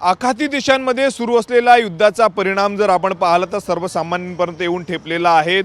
आखाती देशांमध्ये सुरू असलेला युद्धाचा परिणाम जर आपण पाहिला तर सर्वसामान्यांपर्यंत येऊन ठेपलेला आहे।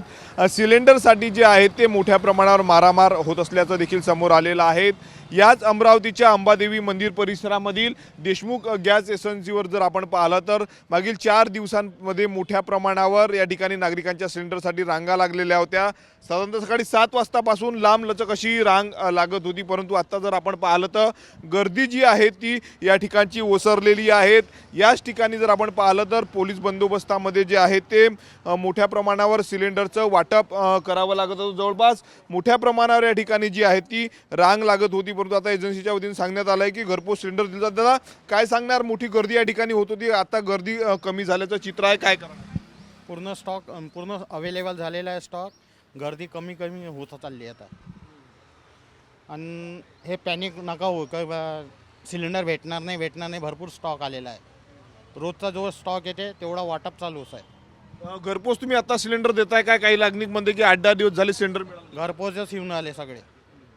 सिलेंडरसाठी जे आहे ते मोठ्या प्रमाणावर मारामार होत असल्याचं देखील समोर आलेलं आहे। याच अमरावतीच्या अंबादेवी मंदिर परिसरामधील देशमुख गॅस एजन्सीवर जर आपण पाहिलं तर मागील 4 दिवसांमध्ये मोठ्या प्रमाणावर या ठिकाणी नागरिकांच्या सिलेंडरसाठी रांगा लागलेल्या होत्या। साधारणतः सकाळी 7 वाजतापासून लांबलचक अशी रांग लागत होती, परंतु आता जर आपण पाहिलं तर गर्दी जी आहे ती या ठिकाणची ओसरलेली आहे। याच ठिकाणी जर आपण पाहिलं तर पोलीस बंदोबस्तामध्ये जे आहे ते मोठ्या प्रमाणावर सिलेंडरचं वाटप करावं लागत होतं। जवळपास मोठ्या प्रमाणावर या ठिकाणी जी आहे ती रांग लागत होती, परंतु आता एजन्सीच्या वतीने सांगण्यात आलं आहे की घरपोच सिलेंडर दिले जातात। दादा काय सांगणार, मोठी गर्दी या ठिकाणी होत होती, आता गर्दी कमी झाल्याचं चित्र आहे, काय करणार? पूर्ण स्टॉक पूर्ण अवेलेबल झालेला आहे स्टॉक, गर्दी कमी होत चालली आता। आणि हे पॅनिक नका हो का सिलेंडर भेटणार नाही, भरपूर स्टॉक आलेला आहे। रोजचा जो स्टॉक येते तेवढा वाटप चालूच आहे। घरपोच तुम्ही आता सिलेंडर देताय काय? काही नागरिकमध्ये की 8-10 दिवस झाले सिलेंडर मिळाले? घरपोचच येऊन आले सगळे,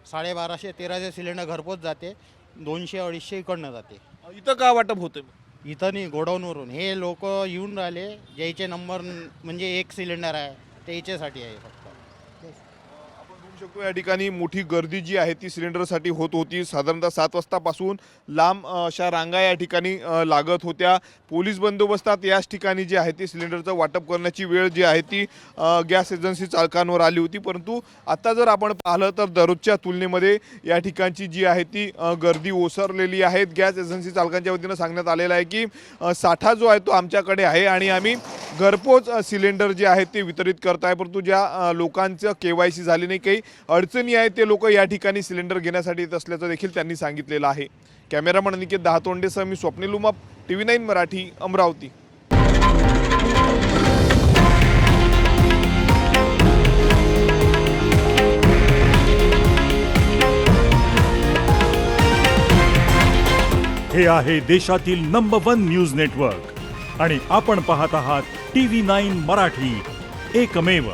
1250-1300 सिलेंडर घरपोच जाते, 200-250 इकडनं जाते। इथं का वाटप होतं? इथं नाही, गोडाऊनवरून हे लोक येऊन राहिले, ज्याचे नंबर म्हणजे एक सिलेंडर आहे त्याच्यासाठी आहे फक्त। या ठिकाणी मोठी गर्दी जी आहे ती सिलेंडरसाठी होत होती। साधारणतः 7 वाजतापासून लांब अशा रांगा या ठिकाणी लागत होत्या। पोलीस बंदोबस्तात याच ठिकाणी जे आहे ती सिलेंडरचं वाटप करण्याची वेळ जी आहे ती गॅस एजन्सी चालकांवर आली होती, परंतु आता जर आपण पाहिलं तर दररोजच्या तुलनेमध्ये या ठिकाणची जी आहे ती गर्दी ओसरलेली आहे। गॅस एजन्सी चालकांच्या वतीनं सांगण्यात आलेलं आहे की साठा जो आहे तो आमच्याकडे आहे आणि आम्ही घरपोच सिलेंडर जे आहे ते वितरित करत आहे, परंतु ज्या लोकांचं KYC झाली नाही, काही अडचणी आहेत, ते लोक या ठिकाणी सिलेंडर घेण्यासाठी येत असल्याचं देखील त्यांनी सांगितलेलं आहे। कॅमेरामन अनिकेत दहातोंडेसह मी स्वप्नील उमाप, TV9 मराठी, अमरावती। हे आहे देशातील नंबर 1 न्यूज नेटवर्क आणि आपण पाहत आहात TV9 मराठी, एकमेव।